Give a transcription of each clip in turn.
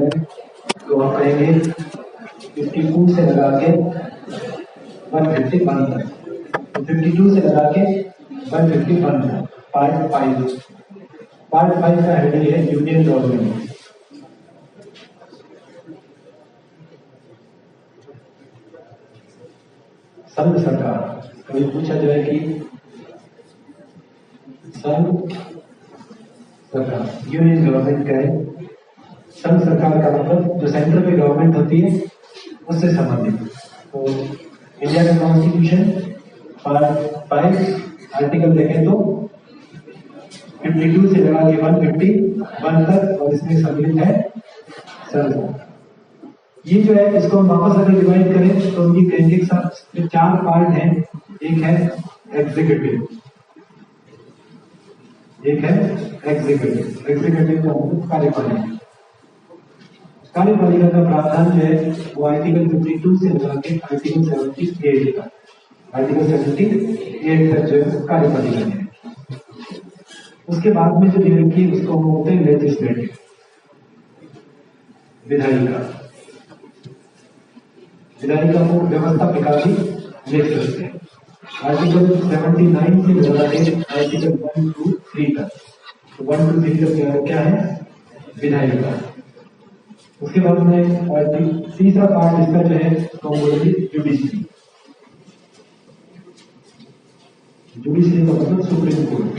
है तो आप कहेंगे 52 से लगा के 151 तक। 52 से लगा के 151 तक पार्ट 5। पार्ट 5 का हेडिंग है यूनियन गवर्नमेंट। संघ सरकार। कभी पूछा जाए कि संघ सरकार यूनियन गवर्नमेंट क्या है? संघ सरकार का मतलब जो सेंटर पे गवर्नमेंट होती है उससे संबंधित। तो इंडिया का कॉन्स्टिट्यूशन पार्ट 5 आर्टिकल देखें तो 52 से लगा के 151 तक, और इसमें सम्मिलित है संघ। ये जो है इसको हम वापस अगर डिवाइड करें तो ये कहेंगे कि 4 पार्ट हैं। एक है एग्जीक्यूटिव, एक है एग्जीक्यूटिव का मतलब कार्यपालिका। कार्यपालिका का प्रावधान जो है वो आर्टिकल 52 से लगा के आर्टिकल 78 तक, आर्टिकल 78 तक जो है कार्यपालिका है। उसके बाद में जो दे रखी है उसको हम बोलते हैं लेजिस्लेटिव, विधायिका। विधायिका को व्यवस्थापिका भी लिख सकते हैं। आर्टिकल 79 से लगा के आर्टिकल 1 to 3 तक। तो 1 to 3 तक क्या है? विधायिका। उसके बाद में तीसरा पार्ट इसका जो है तो बोलेंगे जुडिशरी। जुडिशरी का मतलब सुप्रीम कोर्ट।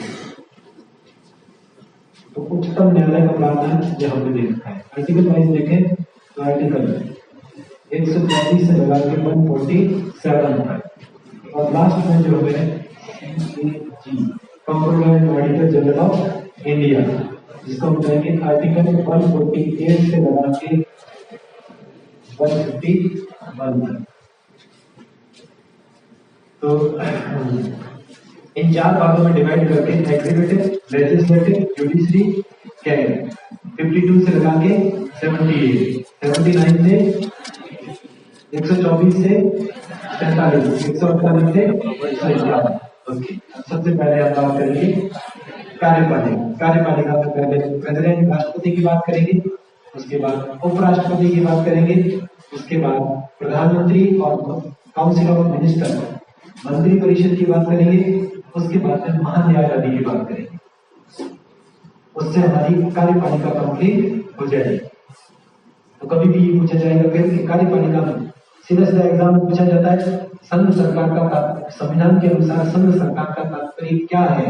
तो उच्चतम न्यायालय का प्रावधान यह हमने दे रखा है। आर्टिकल वाइज देखें तो आर्टिकल 142 से लगा के 147 तक, और लास्ट में जो है controller and auditor general of India, जिसको हम कहेंगे आर्टिकल 148 से लगा के 151 तक। तो इन 4 भागों में डिवाइड करके एग्जीक्यूटिव, लेजिस्लेटिव, जुडिशरी क्या है? 52 से लगा के 78, 79 से 124 से 45, 148 से 151। ओके, सबसे पहले हम बात करेंगे कार्यपालिका। कार्यपालिका में पहले प्रेसिडेंट राष्ट्रपति की बात करेंगे, उसके बाद उपराष्ट्रपति की बात करेंगे, उसके बाद प्रधानमंत्री और काउंसिल ऑफ मिनिस्टर मंत्री परिषद की बात करेंगे, उसके बाद में महान्यायाधीश की बात करेंगे। उससे हमारी कार्यपालिका कंप्लीट हो जाएगी। तो कभी भी ये पूछा जाएगा फिर कि कार्यपालिका में सीधा सीधा एग्जाम में पूछा जाता है संघ सरकार का संविधान के अनुसार संघ सरकार का तात्पर्य क्या है?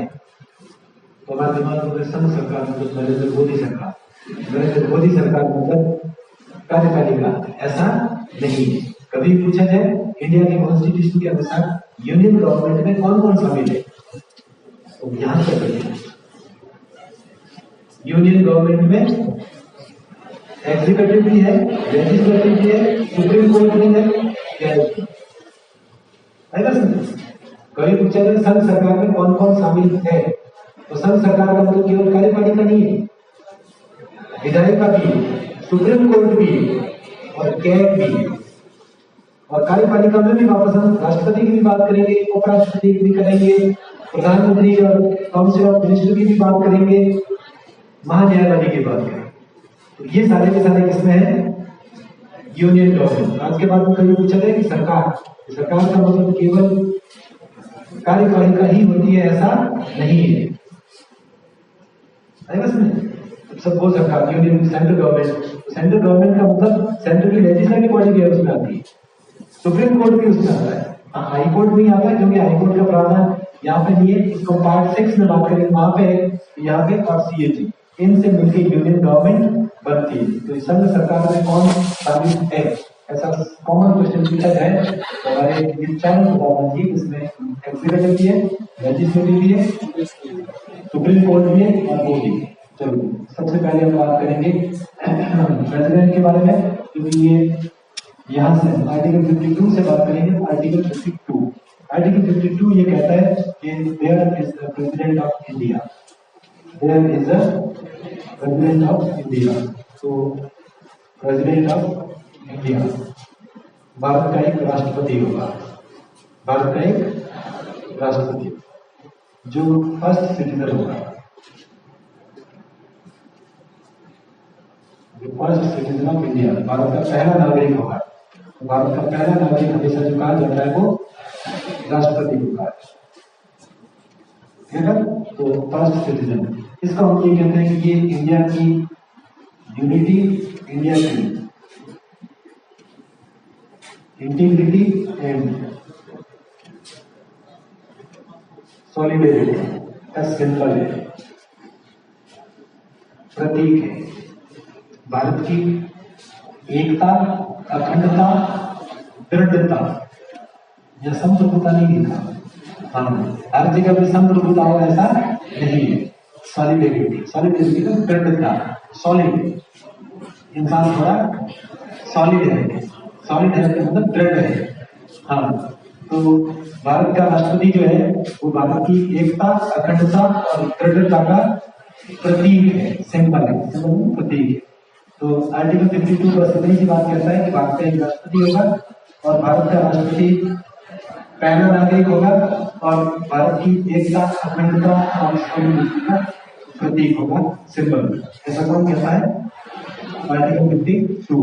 तो हमारे दिमाग में संघ सरकार मतलब नरेंद्र मोदी सरकार। नरेंद्र मोदी सरकार मतलब कार्यपालिका, ऐसा नहीं है। कभी पूछा जाए इंडिया के कॉन्स्टिट्यूशन के अनुसार यूनियन गवर्नमेंट में कौन कौन शामिल है, तो ध्यान से रखिए यूनियन गवर्नमेंट में एग्जीक्यूटिव भी है, लेजिस्लेटिव भी है, सुप्रीम कोर्ट भी है। कभी पूछा जाए संघ सरकार में कौन कौन शामिल है, तो संघ सरकार का मतलब केवल कार्यपालिका नहीं है, विधायिका भी, सुप्रीम कोर्ट भी और कैग भी। और कार्यपालिका में भी वापस हम राष्ट्रपति की भी बात करेंगे, उपराष्ट्रपति की भी करेंगे, प्रधानमंत्री और काउंसिल ऑफ मिनिस्टर की भी बात करेंगे, महान्यायाधीश की बात करेंगे। तो ये सारे के सारे किसमें है? Union government. आज के बाद में कभी पूछा जाए कि सरकार, सरकार का मतलब केवल कार्यपालिका ही होती है, ऐसा नहीं है। सब वो सरकार union central government, central government का मतलब सेंट्रल की लेजिस्लेटिव बॉडी भी उसमें आती है, सुप्रीम कोर्ट भी उसमें आता है, हाई कोर्ट भी आता है, क्योंकि हाई कोर्ट का प्रावधान यहाँ पे नहीं है, इसको पार्ट 6 में बात करेंगे, वहां पे यहाँ पे और CAG इनसे मिलकर यूनियन गवर्नमेंट बनती है। तो संघ सरकार में कौन शामिल है, ऐसा कॉमन क्वेश्चन पूछा जाए तो हमारे ये 4 बता दीजिए। इसमें एग्जीक्यूटिव भी है, लेजिस्लेटिव भी है, सुप्रीम कोर्ट भी है और वो भी। चलो सबसे पहले हम बात करेंगे प्रेसिडेंट के बारे में, क्योंकि ये यहाँ से आर्टिकल 52 से बात करेंगे। आर्टिकल 52, आर्टिकल 52 ये कहता है कि there is the president of India, there is the president of India. तो प्रेसिडेंट ऑफ इंडिया भारत का एक राष्ट्रपति होगा, भारत का एक राष्ट्रपति जो फर्स्ट सिटीजन होगा, first citizen of India, Bharat का पहला नागरिक होगा। तो भारत का पहला नागरिक हमेशा जो कहा जाता है वो राष्ट्रपति को कहा है ना। तो फर्स्ट सिटीजन, इसका हम ये कहते हैं कि ये इंडिया की यूनिटी, इंडिया की इंटीग्रिटी एंड सॉलिडेरिटी का सिंबल है, प्रतीक है। भारत की एकता, अखंडता, दृढ़ता, यह संप्रभुता नहीं लिखा, हाँ हर जगह पे संप्रभुता हो ऐसा नहीं है। सॉलिडेरिटी, सॉलिडेरिटी का दृढ़ता, सॉलिड, इंसान थोड़ा सॉलिड है, सॉलिड है मतलब दृढ़ है। हाँ, तो भारत का राष्ट्रपति जो है वो भारत की एकता, अखंडता और दृढ़ता का प्रतीक है, सिंबल है, सिंबल प्रतीक है। तो आर्टिकल 52 बस इतनी सी बात कहता है कि भारत का एक राष्ट्रपति होगा और भारत का राष्ट्रपति पहला नागरिक होगा और भारत की एकता, अखंडता और सॉलिडिटी का प्रतीक होगा, सिंबल। ऐसा कौन कहता है? आर्टिकल 52।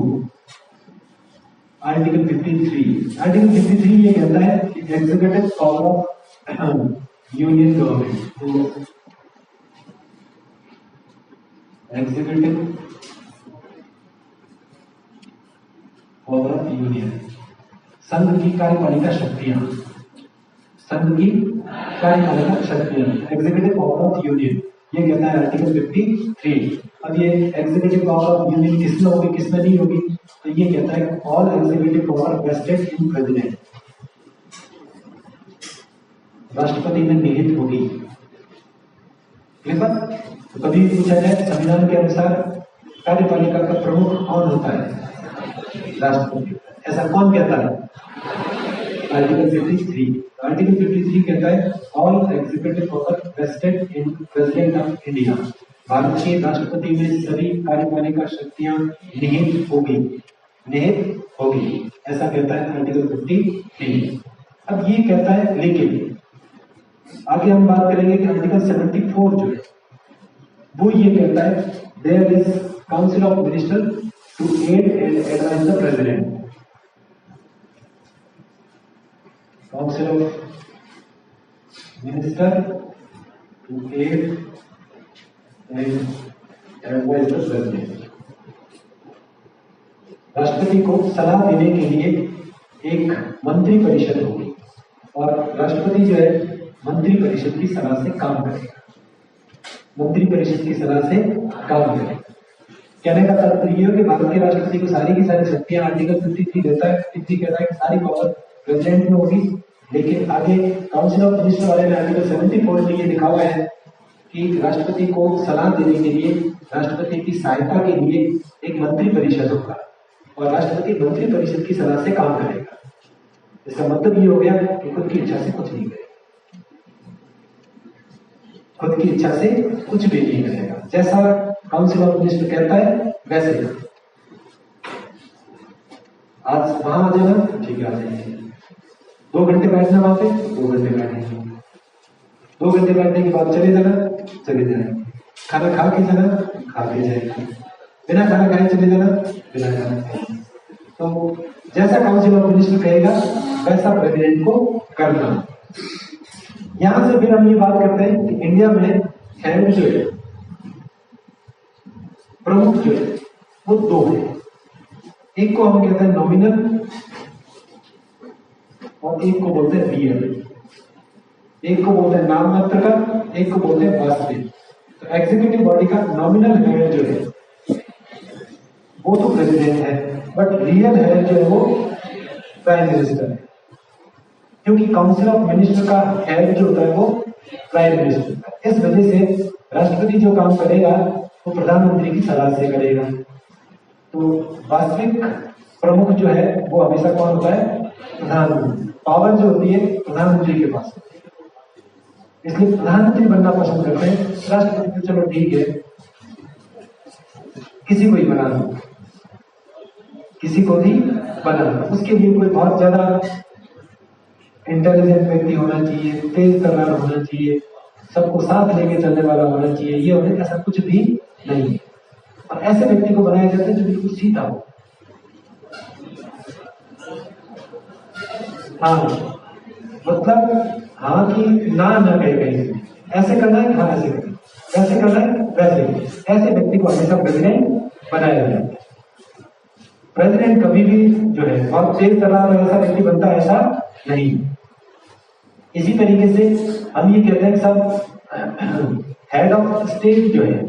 आर्टिकल 53, आर्टिकल 53 ये कहता है कि executive power of union government, executive power of union, संघ की कार्यपालिका शक्तियां, संघ की कार्यपालिका शक्तियां, एग्जीक्यूटिव पावर ऑफ यूनियन, ये कहता है आर्टिकल 53। अब ये एग्जीक्यूटिव पावर ऑफ यूनियन किसमें होगी, किसमें नहीं होगी? तो ये कहता है all executive power vested in president, राष्ट्रपति में निहित होगी। तो कभी पूछा जाए संविधान के अनुसार कार्यपालिका का प्रमुख कौन होता है? राष्ट्रपति। ऐसा कौन कहता है? आर्टिकल 53। आर्टिकल 53 कहता है all executive power vested in president of India, Bharat के राष्ट्रपति में सभी कार्यपालिका शक्तियां निहित होगी, निहित होगी, ऐसा कहता है आर्टिकल 53। अब ये कहता है, लेकिन आगे हम बात करेंगे कि आर्टिकल 74 जो है वो ये कहता है there is council of minister to aid and advise the president, council of minister to aid and advise the president. राष्ट्रपति को सलाह देने के लिए एक मंत्री परिषद होगी और राष्ट्रपति जो है मंत्री परिषद की सलाह से काम करेगा, मंत्री परिषद की सलाह से काम करेगा। कहने का तात्पर्य यह है कि भारत के राष्ट्रपति को सारी की सारी शक्तियां आर्टिकल 53 देता है, 53 कहता है कि सारी पावर प्रेसिडेंट में होगी, लेकिन आगे काउंसिल ऑफ मिनिस्टर वाले में आर्टिकल 74 में ये लिखा हुआ है कि राष्ट्रपति को सलाह देने के लिए, राष्ट्रपति की सहायता के लिए एक मंत्री परिषद होगा और राष्ट्रपति मंत्री परिषद की सलाह से काम करेगा। इसका मतलब ये हो गया कि खुद की इच्छा से कुछ नहीं करेगा, खुद की इच्छा से कुछ भी नहीं करेगा, जैसा काउंसिल ऑफ मिनिस्टर कहता है वैसे। आज वहां आ जाना, ठीक है आ जाएंगे, 2 घंटे बैठना वहां पे, 2 घंटे बैठेंगे, 2 घंटे बैठने के बाद चले जाना, चले जाएंगे, खाना खा के जाना, खा के जाएंगे, बिना खाना खाए चले जाना, बिना खाना खाए। तो जैसा काउंसिल ऑफ मिनिस्टर कहेगा वैसा प्रेसिडेंट को करना। यहां से फिर हम ये बात करते हैं कि इंडिया में हेड जो है, प्रमुख जो है वो 2 है। एक को हम कहते हैं नॉमिनल और एक को बोलते हैं रियल। एक को बोलते हैं नाम मात्र का, एक को बोलते हैं वास्तविक। तो एग्जीक्यूटिव बॉडी का नॉमिनल हेड जो है वो तो प्रेसिडेंट है, बट रियल हेड जो है वो प्राइम मिनिस्टर है, क्योंकि काउंसिल ऑफ मिनिस्टर का हेड जो होता है वो प्राइम मिनिस्टर है। इस वजह से राष्ट्रपति जो काम करेगा वो प्रधानमंत्री की सलाह से करेगा। तो वास्तविक प्रमुख जो है वो हमेशा कौन होता है? प्रधानमंत्री। पावर जो होती है प्रधानमंत्री के पास, इसलिए प्रधानमंत्री बनना पसंद करते हैं। राष्ट्रपति तो चलो ठीक है, किसी को ही बना दो, किसी को भी बना दो, उसके लिए कोई बहुत ज्यादा इंटेलिजेंट व्यक्ति होना चाहिए, तेज तर्रार होना चाहिए, सबको साथ लेके चलने वाला होना चाहिए, ये होने ऐसा कुछ भी नहीं है। और ऐसे व्यक्ति को बनाया जाता है जो बिल्कुल सीधा हो। हाँ मतलब हाँ कि ना कहे कहीं से, ऐसे करना है हाँ ऐसे करना, वैसे करना है वैसे, ऐसे व्यक्ति को हमेशा प्रेसिडेंट बनाया जाता है। प्रेसिडेंट कभी भी जो है बहुत तेज तर्रार ऐसा व्यक्ति बनता है, ऐसा नहीं। इसी तरीके से हम ये कहते हैं कि सब हेड ऑफ स्टेट जो है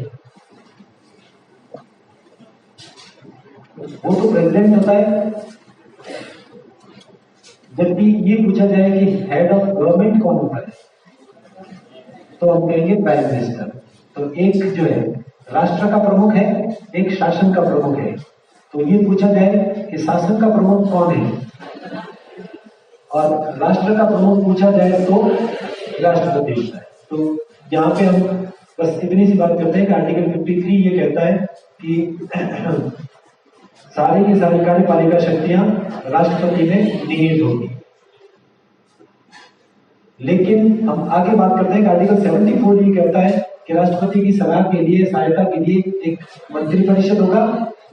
वो तो प्रेसिडेंट होता है। जबकि ये पूछा जाए कि हेड ऑफ गवर्नमेंट कौन होता है, तो हम कहेंगे प्राइम मिनिस्टर। तो एक जो है राष्ट्र का प्रमुख है, एक शासन का प्रमुख है। तो ये पूछा जाए कि शासन का प्रमुख कौन है और राष्ट्र का प्रमुख पूछा जाए तो राष्ट्रपति होता है। तो यहाँ पे हम बस इतनी सी बात करते हैं कि आर्टिकल 53 ये कहता है कि सारी की सारी कार्यपालिका शक्तियां राष्ट्रपति में निहित होगी। लेकिन हम आगे बात करते हैं कि आर्टिकल 74 ये कहता है कि राष्ट्रपति की सलाह के लिए, सहायता के लिए एक मंत्री परिषद होगा।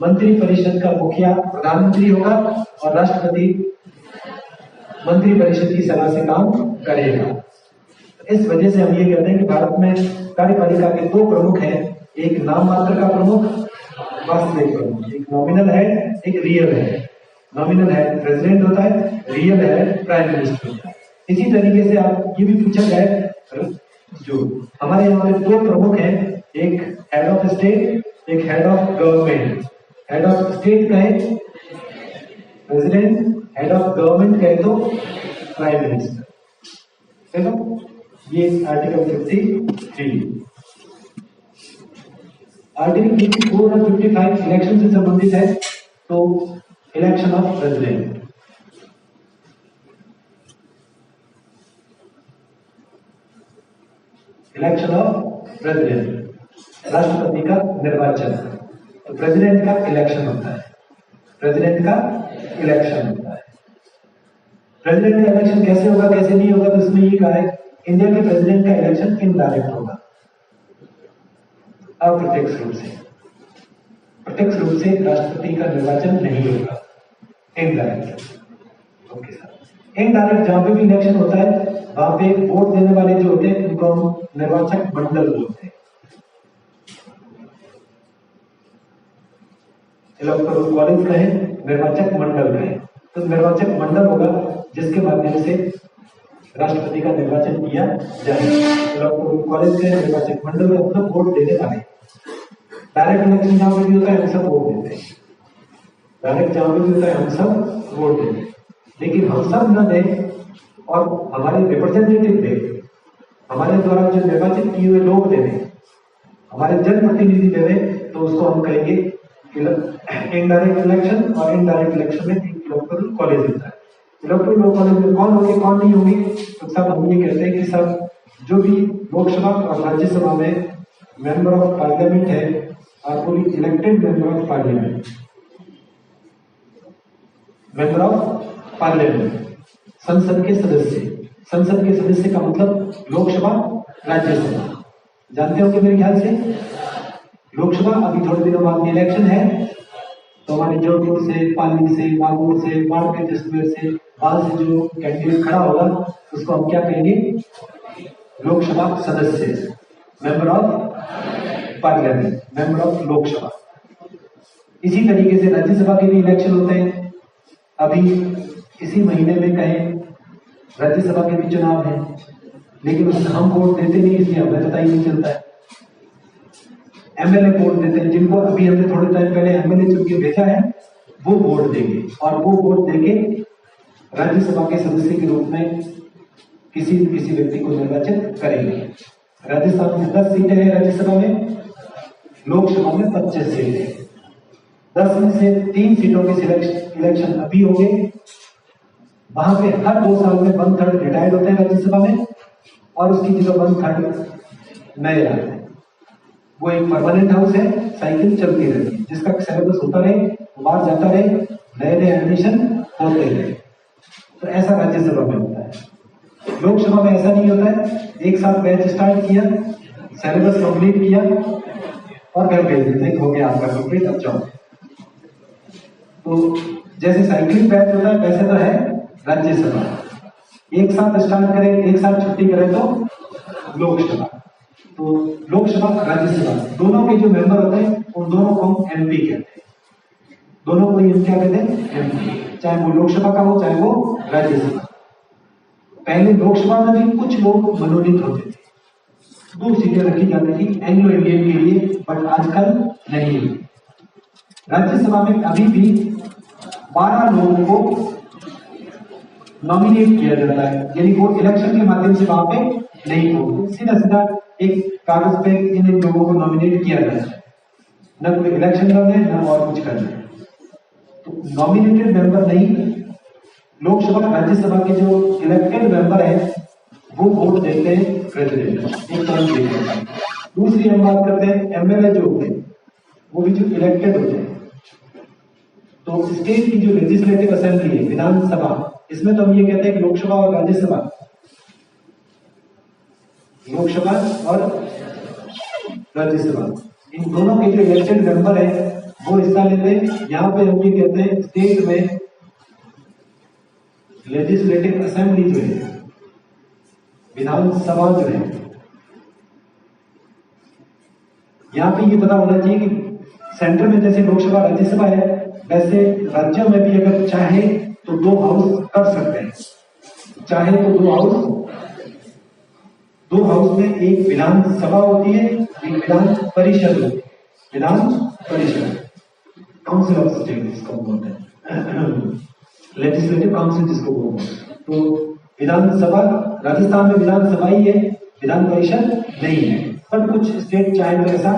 मंत्री परिषद का मुखिया प्रधानमंत्री होगा और राष्ट्रपति मंत्री परिषद की सलाह से काम करेगा। इस वजह से हम ये कहते हैं कि भारत में कार्यपालिका के दो प्रमुख हैं, एक नाम मात्र का प्रमुख, वास्तविक प्रमुख। एक नॉमिनल हेड, एक real head. Nominal head president होता है, रियल हेड प्राइम मिनिस्टर होता है। इसी तरीके से आप ये भी पूछा जाए, जो हमारे यहाँ पे दो प्रमुख हैं, एक हेड ऑफ स्टेट, एक head of government. Head of state कहे प्रेसिडेंट, हेड ऑफ गवर्नमेंट कहे तो प्राइम मिनिस्टर। चलो ये आर्टिकल 53। आर्टिकल 54 और 55 इलेक्शन से संबंधित है। तो election of president, election of president, राष्ट्रपति का निर्वाचन। तो प्रेसिडेंट का इलेक्शन होता है, प्रेसिडेंट का इलेक्शन होता है। प्रेसिडेंट का इलेक्शन कैसे होगा, कैसे नहीं होगा, तो इसमें ये कहा है इंडिया के प्रेसिडेंट का इलेक्शन इनडायरेक्ट होगा, अप्रत्यक्ष रूप से। प्रत्यक्ष रूप से राष्ट्रपति का निर्वाचन नहीं होगा, इनडायरेक्ट। Okay sir. इनडायरेक्ट जहां पे भी इलेक्शन होता है वहां पे वोट देने वाले जो होते हैं उनको हम निर्वाचक मंडल बोलते हैं। इलेक्टोरल कॉलेज कहें, निर्वाचक मंडल कहें। तो निर्वाचक मंडल होगा जिसके माध्यम से राष्ट्रपति का निर्वाचन किया जाए। इलेक्टोरल कॉलेज कहें, निर्वाचक मंडल में अपना वोट देने वाले। डायरेक्ट इलेक्शन जहां पे भी होता है हम सब वोट देते हैं, डायरेक्ट जहां पे भी होता है हम सब वोट देते हैं। लेकिन हम सब न दें और हमारे रिप्रेजेंटेटिव दे, हमारे द्वारा जो निर्वाचित किए हुए लोग दे दें, हमारे जनप्रतिनिधि दे दें, तो उसको हम कहेंगे इनडायरेक्ट इलेक्शन। और इनडायरेक्ट इलेक्शन में इलेक्टोरल कॉलेज होता है। इलेक्टोरल कॉलेज में कौन होंगे कौन नहीं होंगे, तो सब हम ये कहते हैं कि सब जो भी लोकसभा और राज्यसभा में मेंबर ऑफ पार्लियामेंट है और पूरी elected member of parliament, member of parliament, संसद के सदस्य। संसद के सदस्य का मतलब लोकसभा, राज्यसभा। जानते हो कि मेरे ख्याल से लोकसभा अभी थोड़े दिनों बाद में इलेक्शन है, तो हमारे जोधपुर से, पाली से, नागौर से, बाढ़ के जसमेर से, वहां से जो कैंडिडेट खड़ा होगा उसको हम क्या कहेंगे, लोकसभा सदस्य, member of parliament, member of Lok Sabha. इसी तरीके से राज्यसभा के भी इलेक्शन होते हैं। अभी इसी महीने में कहें राज्यसभा के भी चुनाव है, लेकिन उसमें हम वोट देते नहीं, इसलिए हमें पता ही नहीं चलता है। एमएलए वोट देते हैं, जिनको अभी हमने थोड़े टाइम पहले एमएलए चुन के भेजा है, वो वोट देंगे और वो वोट देके राज्यसभा के सदस्य के रूप में किसी व्यक्ति को निर्वाचित करेंगे। राजस्थान में 10 सीटें हैं राज्यसभा में, लोकसभा में 25 सीटें हैं। 10 में से 3 सीटों के इलेक्शन अभी होंगे। वहां पे हर 2 साल में 1/3 रिटायर्ड होते हैं राज्यसभा में और उसकी जगह 1/3 नए आते हैं। वो एक परमानेंट हाउस है, साइकिल चलती रहती है, जिसका सिलेबस होता रहे, बाहर जाता रहे, नए नए एडमिशन होते रहे। तो ऐसा राज्यसभा में होता है। लोकसभा में ऐसा नहीं होता है, एक साथ बैच स्टार्ट किया, सिलेबस कंप्लीट किया और घर भेज देते हैं, हो गया आपका कंप्लीट, अब जाओ। तो जैसे साइक्लिंग बैच होता है वैसे तो है राज्यसभा, एक साथ स्टार्ट करें एक साथ छुट्टी करें तो लोकसभा। तो लोकसभा राज्यसभा दोनों के जो मेंबर होते हैं उन दोनों को हम एमपी कहते हैं, दोनों को हम क्या कहते हैं एमपी, चाहे वो लोकसभा का हो चाहे वो राज्यसभा। पहले लोकसभा में भी कुछ लोग मनोनीत होते थे, 2 सीटें रखी जाती थी एंग्लो इंडियन के लिए, बट आजकल नहीं। राज्यसभा में अभी भी 12 लोगों को नॉमिनेट किया जाता है, यानी वो इलेक्शन के माध्यम से वहां पे नहीं हो, सीधा सीधा एक कागज पे इन लोगों को नॉमिनेट किया जाता है, न कोई इलेक्शन करना है न और कुछ करना है। तो नॉमिनेटेड मेंबर नहीं, लोकसभा राज्यसभा के जो इलेक्टेड मेंबर है वो वोट देते हैं प्रेसिडेंट, एक टर्म देते हैं। दूसरी हम बात करते हैं एमएलए जो होते हैं वो भी जो इलेक्टेड होते हैं। तो स्टेट की जो लेजिस्लेटिव असेंबली है विधानसभा, इसमें तो हम ये कहते हैं कि लोकसभा और राज्यसभा, लोकसभा और राज्यसभा इन दोनों के जो इलेक्टेड मेंबर है वो हिस्सा लेते हैं। यहाँ पे हम ये कहते हैं स्टेट में लेजिस्लेटिव असेंबली जो है विधानसभा जो है, यहाँ पे ये पता होना चाहिए कि सेंटर में जैसे लोकसभा राज्यसभा है वैसे राज्यों में भी अगर चाहे तो 2 हाउस कर सकते हैं, चाहे तो 2 हाउस में एक विधानसभा होती है एक विधान परिषद होती है, Vidhan Parishad council of state जिसको बोलते हैं, लेजिस्लेटिव काउंसिल जिसको बोलते हैं। तो विधानसभा राजस्थान में विधानसभा ही है, विधान परिषद नहीं है, पर कुछ स्टेट चाहे तो ऐसा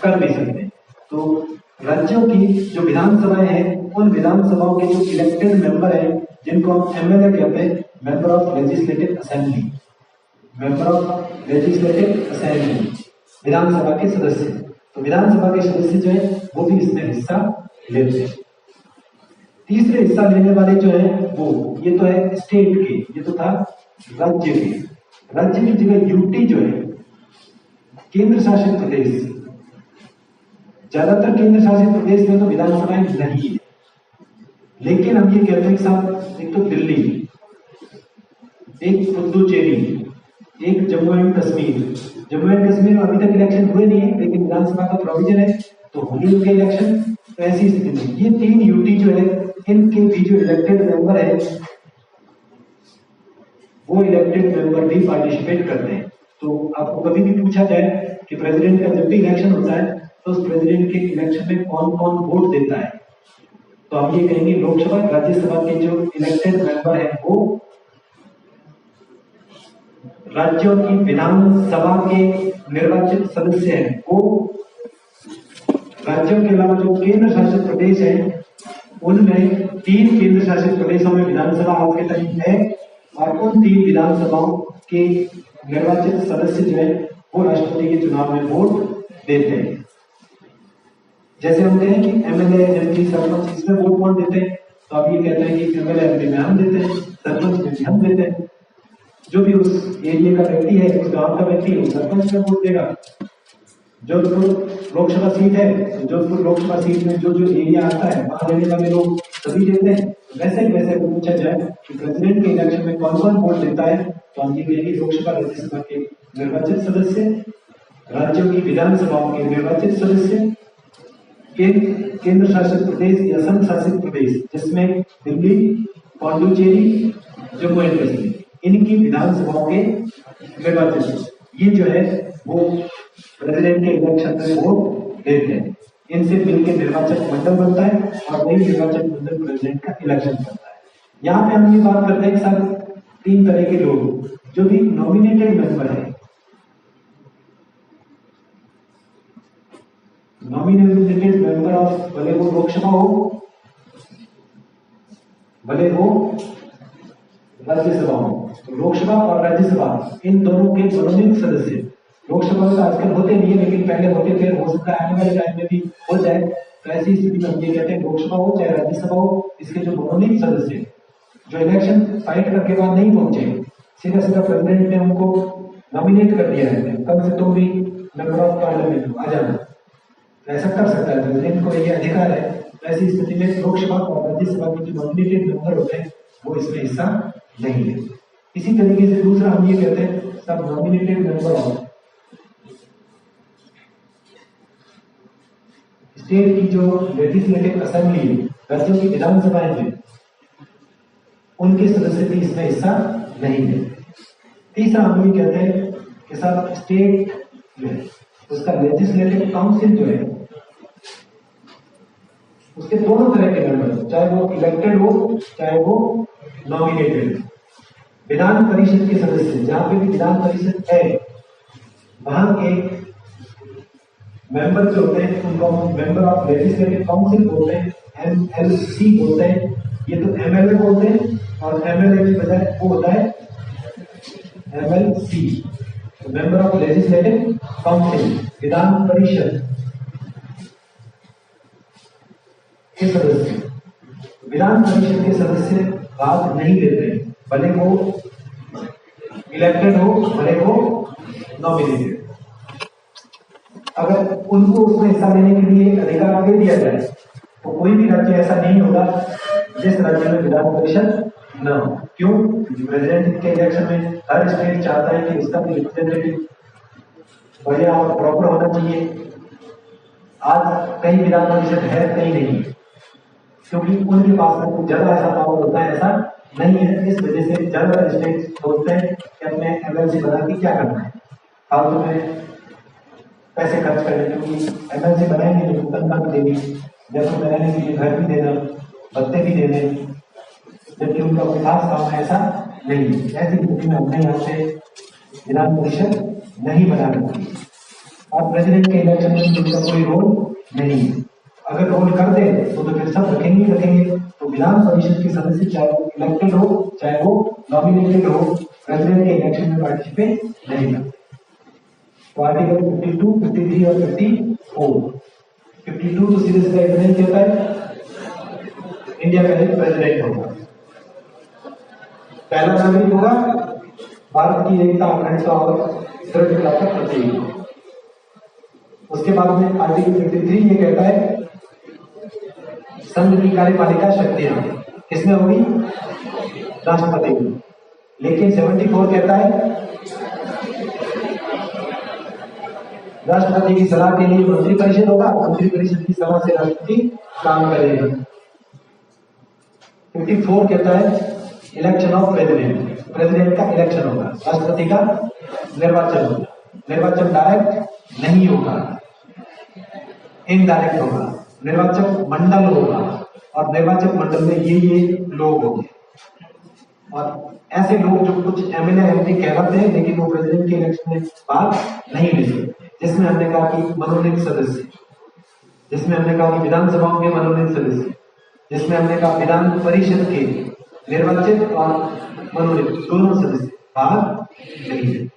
कर भी सकते हैं। तो राज्यों की जो विधानसभाएं हैं उन विधानसभाओं के जो इलेक्टेड मेंबर हैं जिनको हम एमएलए कहते हैं, member of legislative assembly, member of legislative assembly विधानसभा के सदस्य। तो विधानसभा के सदस्य जो है वो भी इसमें हिस्सा लेते हैं। तीसरे हिस्सा लेने वाले जो है वो ये तो है स्टेट के, ये तो था राज्य के। राज्य की जगह यूटी जो है केंद्र शासित प्रदेश, ज्यादातर केंद्र शासित प्रदेश में तो विधानसभाएं नहीं है, लेकिन हम ये कहते हैं कि साहब एक तो दिल्ली, एक पुदुचेरी, एक जम्मू एंड कश्मीर। जम्मू एंड कश्मीर में अभी तक इलेक्शन हुए नहीं है लेकिन विधानसभा का प्रोविजन है तो होंगे उनके इलेक्शन। तो ऐसी स्थिति में ये 3 यूटी जो है इनके भी जो इलेक्टेड मेंबर है वो इलेक्टेड मेंबर भी पार्टिसिपेट करते हैं। तो आपको कभी भी पूछा जाए कि प्रेसिडेंट का जब भी इलेक्शन होता है तो उस प्रेसिडेंट के इलेक्शन में कौन कौन वोट देता है, तो हम ये कहेंगे लोकसभा राज्यसभा के जो इलेक्टेड मेंबर है वो राज्यों की विधानसभा के निर्वाचित सदस्य हैं, वो राज्यों के अलावा जो केंद्र शासित प्रदेश है उनमें 3 केंद्र शासित प्रदेशों में विधानसभा आज के टाइम है और उन 3 विधानसभाओं के निर्वाचित सदस्य जो है वो राष्ट्रपति के चुनाव में वोट देते हैं। जैसे हम कहें कि एमएलए एमपी सरपंच इसमें वोट कौन देते हैं, तो आप ये कहते हैं कि एमएलए एमपी में हम देते हैं, सरपंच में भी हम देते हैं। जो भी उस एरिया का व्यक्ति है, उस गांव का व्यक्ति है, वो सरपंच में वोट देगा। जोधपुर लोकसभा सीट है तो जोधपुर लोकसभा सीट में जो जो एरिया आता है वहां देने वाले लोग सभी देते हैं। वैसे पूछा जाए कि प्रेसिडेंट के इलेक्शन में कौन कौन वोट देता है, तो हम ये कहेंगे लोकसभा राज्यसभा के निर्वाचित सदस्य, राज्यों की विधानसभाओं के निर्वाचित सदस्य, केंद्र शासित प्रदेश या संघ शासित प्रदेश जिसमें दिल्ली, पांडुचेरी, जम्मू एंड कश्मीर, इनकी विधानसभाओं के निर्वाचित, ये जो है वो प्रेसिडेंट के इलेक्शन में वोट देते हैं। इनसे मिलकर निर्वाचक मंडल बनता है और वही निर्वाचक मंडल प्रेसिडेंट का इलेक्शन करता है। यहाँ पे हम ये बात करते हैं सर 3 तरह के लोग जो भी नॉमिनेटेड मेंबर है, नॉमिनेटेड मेंबर ऑफ, भले वो लोकसभा हो भले वो राज्यसभा हो, तो लोकसभा और राज्यसभा इन दोनों के मनोनीत सदस्य लोकसभा में आजकल होते नहीं है लेकिन पहले होते थे, हो सकता है आने वाले टाइम में भी हो जाए। तो ऐसी स्थिति में हम ये कहते हैं लोकसभा हो चाहे राज्यसभा हो, इसके जो मनोनीत सदस्य जो इलेक्शन फाइट करके बाद नहीं पहुंचे, सीधा सीधा प्रेसिडेंट ने उनको नॉमिनेट कर दिया है, कम से तुम भी मेंबर ऑफ पार्लियामेंट आ जाना, ऐसा कर सकता है, प्रेसिडेंट को ये अधिकार है। तो ऐसी स्थिति में लोकसभा और राज्यसभा के जो नॉमिनेटेड मेंबर होते हैं वो इसमें हिस्सा नहीं है। इसी तरीके से दूसरा हम ये कहते हैं सब नॉमिनेटेड मेंबर ऑफ स्टेट की जो लेजिस्लेटिव असेंबली है, राज्यों की विधानसभाएं में, उनके सदस्य भी इसमें हिस्सा नहीं है। तीसरा हम ये कहते हैं कि सब स्टेट में उसका लेजिस्लेटिव काउंसिल जो है उसके दोनों तरह के मेंबर, चाहे वो इलेक्टेड हो चाहे वो नॉमिनेटेड। विधान परिषद के सदस्य, जहां पे भी विधान परिषद है वहां के मेंबर जो होते हैं उनको मेंबर ऑफ लेजिस्लेटिव काउंसिल बोलते हैं, MLC बोलते हैं। ये तो MLA बोलते हैं और MLA की बजाय वो होता है MLC, member of legislative council, Vidhan Parishad के सदस्य। विधान परिषद के सदस्य भाग नहीं लेते, भले वो इलेक्टेड हो भले वो नॉमिनेटेड। अगर उनको उसमें हिस्सा लेने के लिए अधिकार दे दिया जाए तो कोई भी राज्य ऐसा नहीं होगा जिस राज्य में विधान परिषद न हो। क्यों? प्रेसिडेंट के इलेक्शन में हर स्टेट चाहता है कि उसका भी रिप्रेजेंटेटिव बढ़िया और प्रॉपर होना चाहिए। आज कई विधान परिषद है, कई नहीं, क्योंकि उनके पास में ज्यादा ऐसा पावर होता है, ऐसा नहीं है। इस वजह से ज्यादा स्टेट सोचते हैं कि अपने MLC बना के क्या करना है, फालतू में पैसे खर्च करने, क्योंकि MLC बनाएंगे तो तनख्वाह भी देनी, जैसे में रहने के लिए घर भी देना, भत्ते भी देने, जबकि उनका कोई खास काम है ऐसा नहीं। ऐसी स्थिति में हमने यहाँ से विधान परिषद नहीं बना रखी और प्रेसिडेंट के इलेक्शन में उनका कोई रोल नहीं है। अगर रोल कर दे तो फिर सब रखेंगे। तो विधान परिषद के सदस्य चाहे वो इलेक्टेड हो चाहे वो नॉमिनेटेड हो, प्रेसिडेंट के इलेक्शन में पार्टिसिपेट नहीं करते। तो आर्टिकल 52, 53 और 54। 52 तो सीधे सीधा इतना ही कहता है इंडिया का एक प्रेसिडेंट होगा, पहला नागरिक होगा, भारत की एकता अखंडता और दृढ़ता का प्रतीक। उसके बाद में आर्टिकल 53 ये कहता है संघ की कार्यपालिका शक्तियां किसमें होगी? राष्ट्रपति में। लेकिन 74 कहता है राष्ट्रपति की सलाह के लिए मंत्री परिषद होगा, मंत्री परिषद की सलाह से राष्ट्रपति काम करेगा। 54 कहता है इलेक्शन ऑफ प्रेसिडेंट, प्रेसिडेंट का इलेक्शन होगा, राष्ट्रपति का निर्वाचन होगा। निर्वाचन डायरेक्ट नहीं होगा, इनडायरेक्ट होगा। निर्वाचक मंडल होगा और निर्वाचक मंडल में ये लोग होंगे, और ऐसे लोग जो कुछ MLA MP कहलाते हैं लेकिन वो प्रेसिडेंट के इलेक्शन में भाग नहीं ले सकते। जिसमें हमने कहा कि मनोनीत सदस्य, जिसमें हमने कहा कि विधानसभाओं के मनोनीत सदस्य, जिसमें हमने कहा विधान परिषद के निर्वाचित और मनोनीत दोनों सदस्य भाग नहीं लेते।